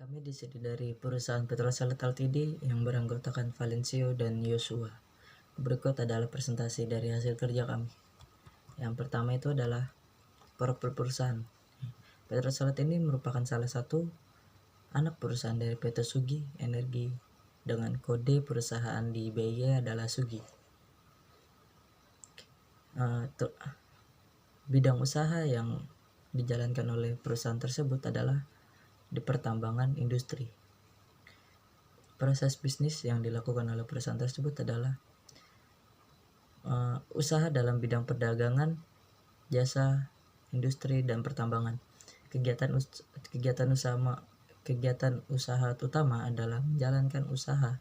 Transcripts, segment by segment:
Kami di sini dari perusahaan Petrosalet Ltd yang beranggotakan Valencio dan Yosua. Berikut adalah presentasi dari hasil kerja kami. Yang pertama itu adalah profil perusahaan. Petrosalet ini merupakan salah satu anak perusahaan dari PT Sugi Energi dengan kode perusahaan di BY adalah Sugi. Bidang usaha yang dijalankan oleh perusahaan tersebut adalah di pertambangan industri. Proses bisnis yang dilakukan oleh perusahaan tersebut adalah usaha dalam bidang perdagangan, jasa, industri, dan pertambangan. Kegiatan usaha utama adalah menjalankan usaha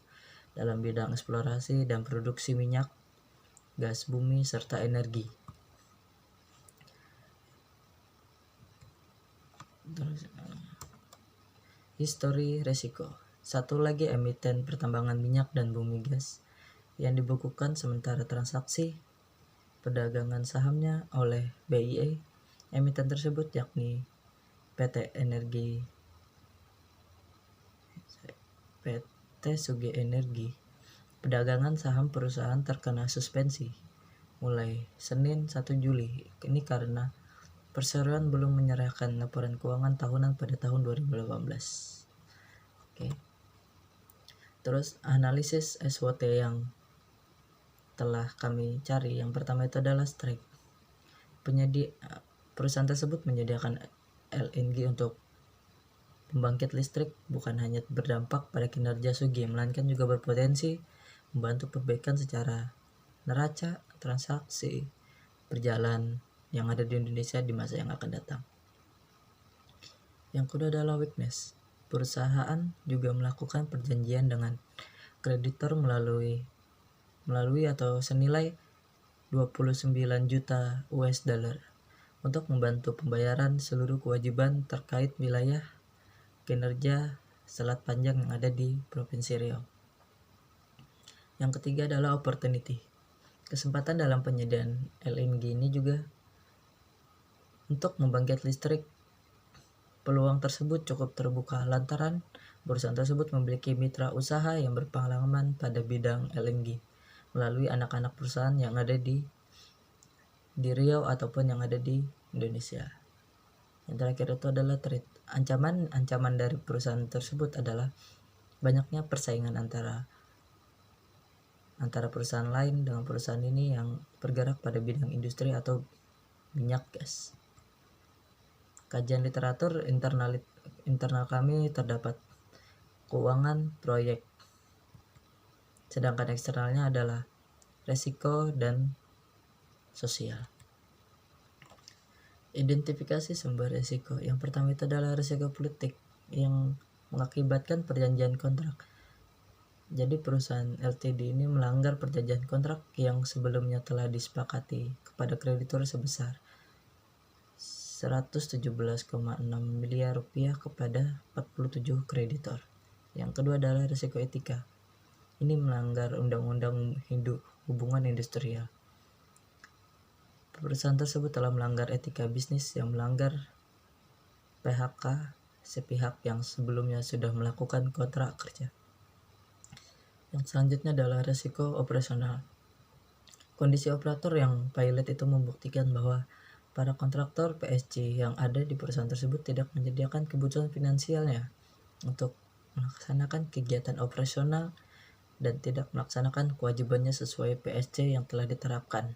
dalam bidang eksplorasi dan produksi minyak, gas bumi, serta energi. Histori resiko. Satu lagi emiten pertambangan minyak dan bumi gas yang dibukukan sementara transaksi perdagangan sahamnya oleh BIE. Emiten tersebut yakni PT Sugi Energi. Perdagangan saham perusahaan terkena suspensi mulai Senin 1 Juli. Ini karena perseroan belum menyerahkan laporan keuangan tahunan pada tahun 2018. Oke. Terus analisis SWOT yang telah kami cari, yang pertama itu adalah strike. Perusahaan tersebut menyediakan LNG untuk pembangkit listrik bukan hanya berdampak pada kinerja Sugi, melainkan juga berpotensi membantu perbaikan secara neraca transaksi berjalan yang ada di Indonesia di masa yang akan datang. Yang kedua adalah weakness. Perusahaan juga melakukan perjanjian dengan kreditor melalui atau senilai 29 juta US dollar untuk membantu pembayaran seluruh kewajiban terkait wilayah kinerja Selat Panjang yang ada di Provinsi Riau. Yang ketiga adalah opportunity. Kesempatan dalam penyediaan LNG ini juga untuk membangkit listrik. Peluang tersebut cukup terbuka lantaran perusahaan tersebut memiliki mitra usaha yang berpengalaman pada bidang LNG melalui anak-anak perusahaan yang ada di Riau ataupun yang ada di Indonesia. Yang terakhir itu adalah trade. Ancaman dari perusahaan tersebut adalah banyaknya persaingan antara perusahaan lain dengan perusahaan ini yang bergerak pada bidang industri atau minyak gas. Kajian literatur internal kami terdapat keuangan proyek, sedangkan eksternalnya adalah resiko dan sosial. Identifikasi sumber resiko. Yang pertama itu adalah resiko politik yang mengakibatkan perjanjian kontrak. Jadi perusahaan LTD ini melanggar perjanjian kontrak yang sebelumnya telah disepakati kepada kreditur sebesar 117,6 miliar rupiah kepada 47 kreditor. Yang kedua adalah risiko etika. Ini melanggar undang-undang hubungan industrial. Perusahaan tersebut telah melanggar etika bisnis yang melanggar PHK sepihak yang sebelumnya sudah melakukan kontrak kerja. Yang selanjutnya adalah risiko operasional. Kondisi operator yang pilot itu membuktikan bahwa para kontraktor PSG yang ada di perusahaan tersebut tidak menyediakan kebutuhan finansialnya untuk melaksanakan kegiatan operasional dan tidak melaksanakan kewajibannya sesuai PSG yang telah diterapkan.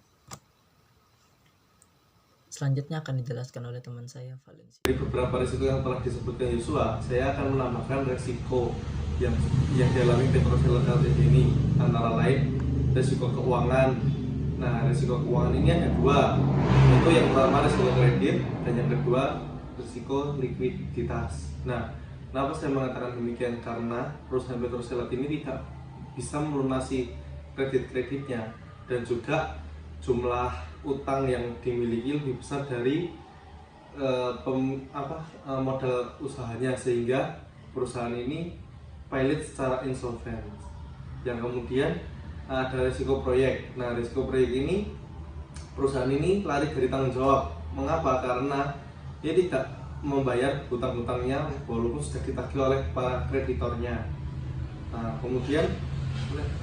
Selanjutnya akan dijelaskan oleh teman saya, Valencio. Dari beberapa risiko yang telah disebutkan Yosua, saya akan menambahkan risiko yang dialami Petrosalet Ltd ini, antara lain risiko keuangan. Nah, risiko keuangan ini ada dua, yaitu yang pertama risiko kredit dan yang kedua risiko likuiditas. Nah, kenapa saya mengatakan demikian? Karena perusahaan Petrosalet ini tidak bisa melunasi kredit-kreditnya dan juga jumlah utang yang dimiliki lebih besar dari modal usahanya, sehingga perusahaan ini pilot secara insolvent. Yang kemudian ada risiko proyek. Nah, risiko proyek ini perusahaan ini lari dari tanggung jawab. Mengapa? Karena dia tidak membayar hutang-hutangnya walaupun sudah ditagih oleh para kreditornya. Nah, kemudian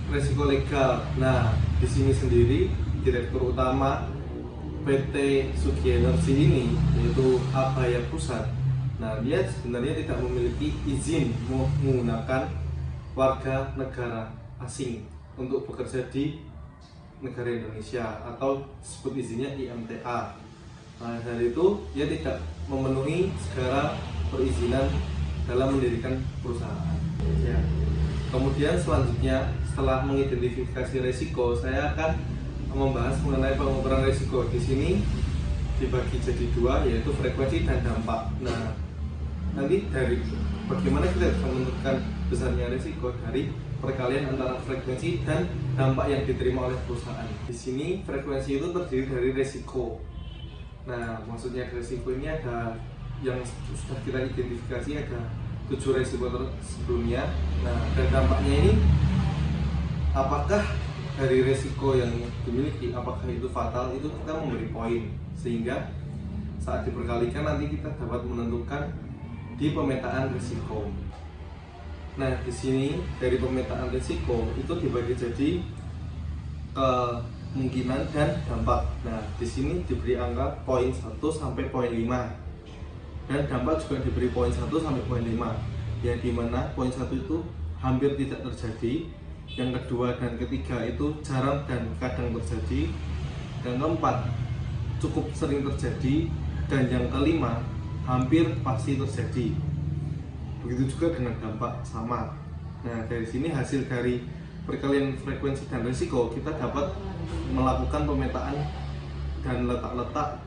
resiko legal. Nah, di sini sendiri Direktur Utama PT Sugi Energi ini, yaitu Abhaya Pusat. Nah, dia sebenarnya tidak memiliki izin menggunakan warga negara asing untuk bekerja di negara Indonesia, atau disebut izinnya IMTA. Nah, dari itu dia tidak memenuhi segala perizinan dalam mendirikan perusahaan. Ya. Kemudian selanjutnya, setelah mengidentifikasi risiko, saya akan membahas mengenai pengukuran risiko. Di sini dibagi jadi dua, yaitu frekuensi dan dampak. Nah, nanti dari bagaimana kita bisa menentukan besarnya risiko dari perkalian antara frekuensi dan dampak yang diterima oleh perusahaan. Di sini frekuensi itu terdiri dari risiko. Nah, maksudnya risiko ini ada yang sudah kita identifikasi, ada 7 risiko sebelumnya. Nah, dan dampaknya ini, apakah dari risiko yang dimiliki, apakah itu fatal, itu kita memberi poin, sehingga saat diperkalikan nanti kita dapat menentukan di pemetaan risiko. Nah, di sini dari pemetaan risiko itu dibagi jadi kemungkinan dan dampak. Nah, di sini diberi angka poin 1 sampai poin 5, dan dampak juga diberi poin 1 sampai poin 5, yang dimana poin 1 itu hampir tidak terjadi, yang kedua dan ketiga itu jarang dan kadang terjadi, yang keempat cukup sering terjadi, dan yang kelima hampir pasti terjadi. Begitu juga dengan dampak, sama. Nah, dari sini hasil dari perkalian frekuensi dan risiko, kita dapat melakukan pemetaan dan letak-letak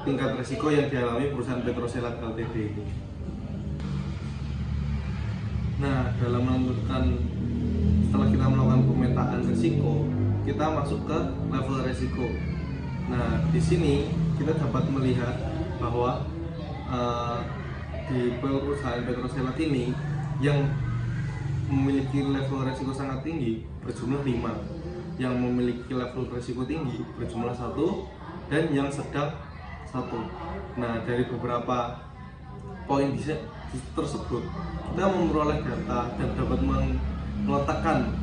tingkat risiko yang dialami perusahaan Petroselat Ltd ini. Nah, dalam menentukan, setelah kita melakukan pemetaan risiko, kita masuk ke level risiko. Nah, di sini kita dapat melihat bahwa di perusahaan Petroselat ini yang memiliki level risiko sangat tinggi berjumlah 5, yang memiliki level risiko tinggi berjumlah 1, dan yang sedang 1. Nah, dari beberapa poin tersebut kita memperoleh data dan dapat meletakkan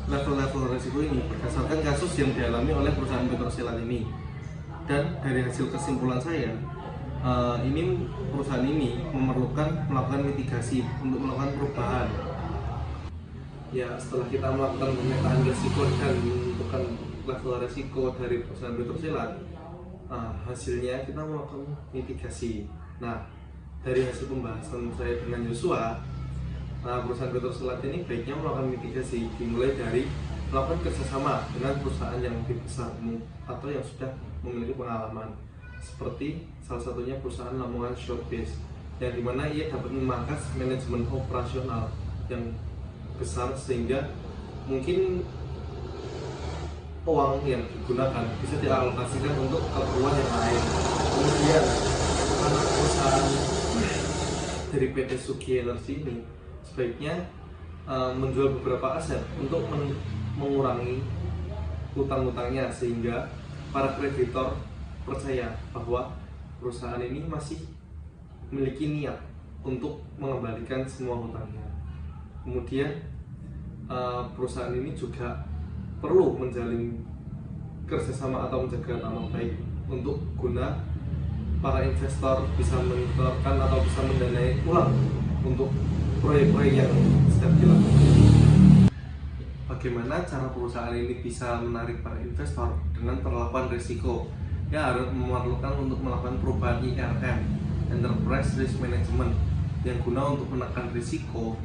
level-level risiko ini berdasarkan kasus yang dialami oleh perusahaan Petroselat ini. Dan dari hasil kesimpulan saya, ini perusahaan ini memerlukan melakukan mitigasi untuk melakukan perubahan. Ya, setelah kita melakukan pemetaan risiko dan menentukan level risiko dari perusahaan Petroselat, hasilnya kita melakukan mitigasi. Nah, dari hasil pembahasan saya dengan Yosua, perusahaan Petroselat ini baiknya melakukan mitigasi dimulai dari melakukan kerjasama dengan perusahaan yang lebih besar atau yang sudah memiliki pengalaman, seperti salah satunya perusahaan Lamongan Showbiz, yang dimana ia dapat memangkas manajemen operasional yang besar, sehingga mungkin uang yang digunakan bisa dialokasikan untuk keperluan yang lain. Kemudian anak perusahaan dari PT Sugi Energi ini sebaiknya menjual beberapa aset untuk mengurangi utang-utangnya, sehingga para kreditor percaya bahwa perusahaan ini masih memiliki niat untuk mengembalikan semua hutangnya. Kemudian perusahaan ini juga perlu menjalin kerjasama atau menjaga nama baik untuk guna para investor bisa menyetorkan atau bisa mendanai ulang untuk proyek-proyek yang sedang dilakukan. Bagaimana cara perusahaan ini bisa menarik para investor dengan penerapan risiko? Ya, harus memerlukan untuk melakukan perubahan IRM, Enterprise Risk Management, yang guna untuk menekan risiko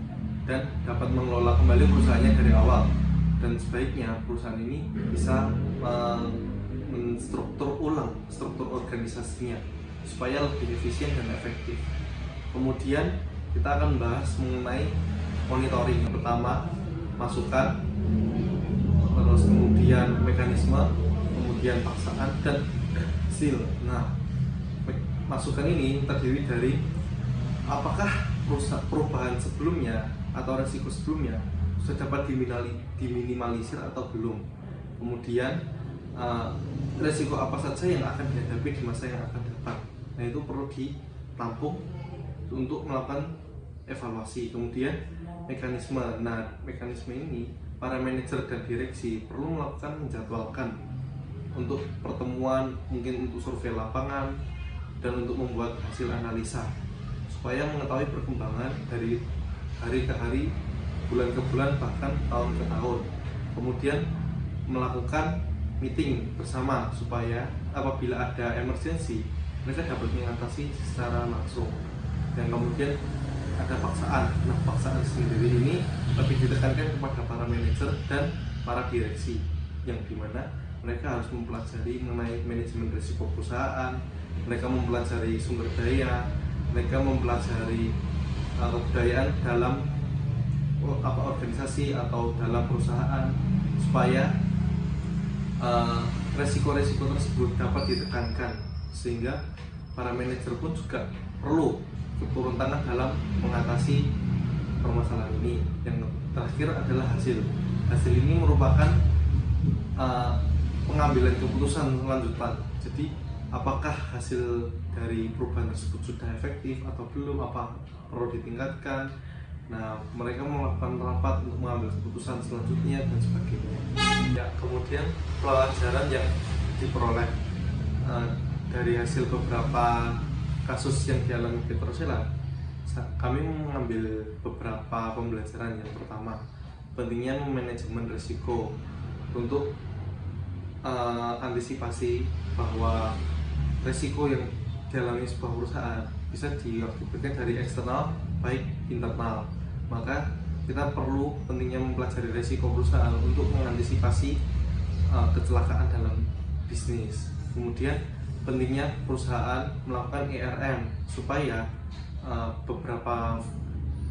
dan dapat mengelola kembali perusahaannya dari awal. Dan sebaiknya perusahaan ini bisa menstruktur ulang struktur organisasinya supaya lebih efisien dan efektif. Kemudian kita akan bahas mengenai monitoring. Yang pertama, masukan, terus kemudian mekanisme, kemudian paksaan, dan hasil. Nah, masukan ini terdiri dari apakah perubahan sebelumnya atau resiko sebelumnya sudah dapat diminimalisir atau belum. Kemudian resiko apa saja yang akan dihadapi di masa yang akan datang. Nah, itu perlu tampung untuk melakukan evaluasi. Kemudian mekanisme. Nah, mekanisme ini para manajer dan direksi perlu melakukan menjadwalkan untuk pertemuan, mungkin untuk survei lapangan dan untuk membuat hasil analisa supaya mengetahui perkembangan dari hari ke hari, bulan ke bulan, bahkan tahun ke tahun. Kemudian melakukan meeting bersama supaya apabila ada emergensi mereka dapat mengatasi secara langsung. Dan kemudian ada paksaan. Nah, paksaan sendiri ini lebih ditekankan kepada para manajer dan para direksi, yang dimana mereka harus mempelajari mengenai manajemen risiko perusahaan, mereka mempelajari sumber daya, mereka mempelajari kebudayaan dalam organisasi atau dalam perusahaan supaya resiko-resiko tersebut dapat ditekankan, sehingga para manajer pun juga perlu turun tangan dalam mengatasi permasalahan ini. Yang terakhir adalah hasil ini merupakan pengambilan keputusan lanjutan. Jadi apakah hasil dari perubahan tersebut sudah efektif atau belum, apa perlu ditingkatkan. Nah, mereka melakukan rapat untuk mengambil keputusan selanjutnya dan sebagainya. Ya, kemudian pelajaran yang diperoleh dari hasil beberapa kasus yang dialami Petroselat, kami mengambil beberapa pembelajaran. Yang pertama, pentingnya manajemen risiko untuk antisipasi bahwa risiko yang dialami sebuah perusahaan bisa diakibatkan dari eksternal baik internal. Maka kita perlu pentingnya mempelajari risiko perusahaan untuk mengantisipasi kecelakaan dalam bisnis. Kemudian pentingnya perusahaan melakukan ERM supaya beberapa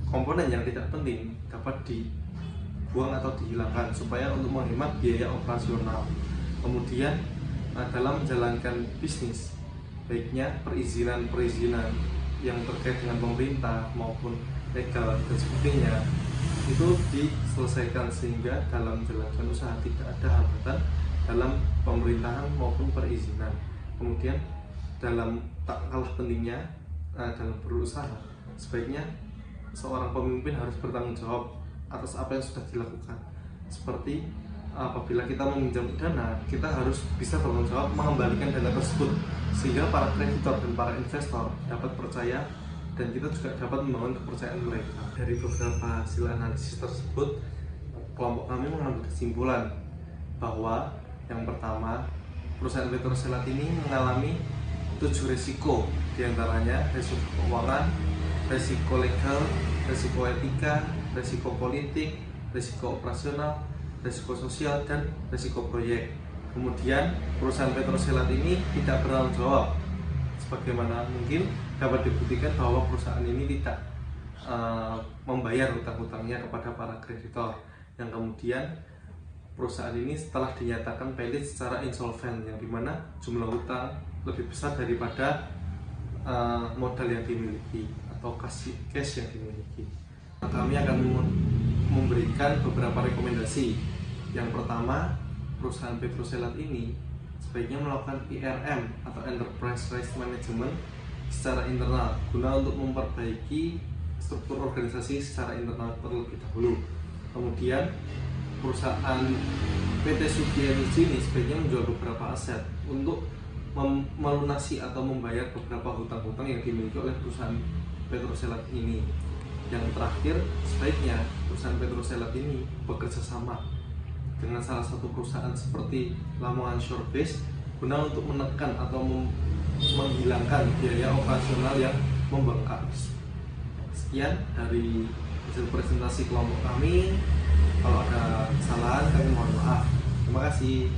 komponen yang tidak penting dapat dibuang atau dihilangkan supaya untuk menghemat biaya operasional. Kemudian dalam menjalankan bisnis, baiknya perizinan yang terkait dengan pemerintah maupun legal dan sebagainya itu diselesaikan, sehingga dalam menjalankan usaha tidak ada hambatan dalam pemerintahan maupun perizinan. Kemudian dalam tak kalah pentingnya dalam berusaha, sebaiknya seorang pemimpin harus bertanggung jawab atas apa yang sudah dilakukan. Seperti apabila kita meminjam dana, kita harus bisa bertanggung jawab mengembalikan dana tersebut, sehingga para kreditor dan para investor dapat percaya dan kita juga dapat membangun kepercayaan mereka. Dari beberapa hasil analisis tersebut, kelompok kami mengambil kesimpulan bahwa yang pertama, perusahaan Petroselat ini mengalami 7 risiko, diantaranya risiko keuangan, risiko legal, risiko etika, risiko politik, risiko operasional, risiko sosial, dan risiko proyek. Kemudian perusahaan Petroselat ini tidak bertanggung jawab, sebagaimana mungkin dapat dibuktikan bahwa perusahaan ini tidak membayar hutang-hutangnya kepada para kreditor, yang kemudian perusahaan ini setelah dinyatakan pelit secara insolven, yang dimana jumlah hutang lebih besar daripada modal yang dimiliki atau cash yang dimiliki. Kami akan memberikan beberapa rekomendasi. Yang pertama, perusahaan Petroselat ini sebaiknya melakukan ERM atau Enterprise Risk Management secara internal guna untuk memperbaiki struktur organisasi secara internal terlebih dahulu. Kemudian perusahaan PT Sugi Energi ini sebaiknya menjual beberapa aset untuk melunasi atau membayar beberapa hutang-hutang yang dimiliki oleh perusahaan Petroselat ini. Yang terakhir, sebaiknya perusahaan Petroselat ini bekerja sama dengan salah satu perusahaan seperti Lamongan Shorebase guna untuk menekan atau menghilangkan biaya operasional yang membengkak. Sekian dari hasil presentasi kelompok kami. Kalau ada kesalahan kami mohon maaf. Terima kasih.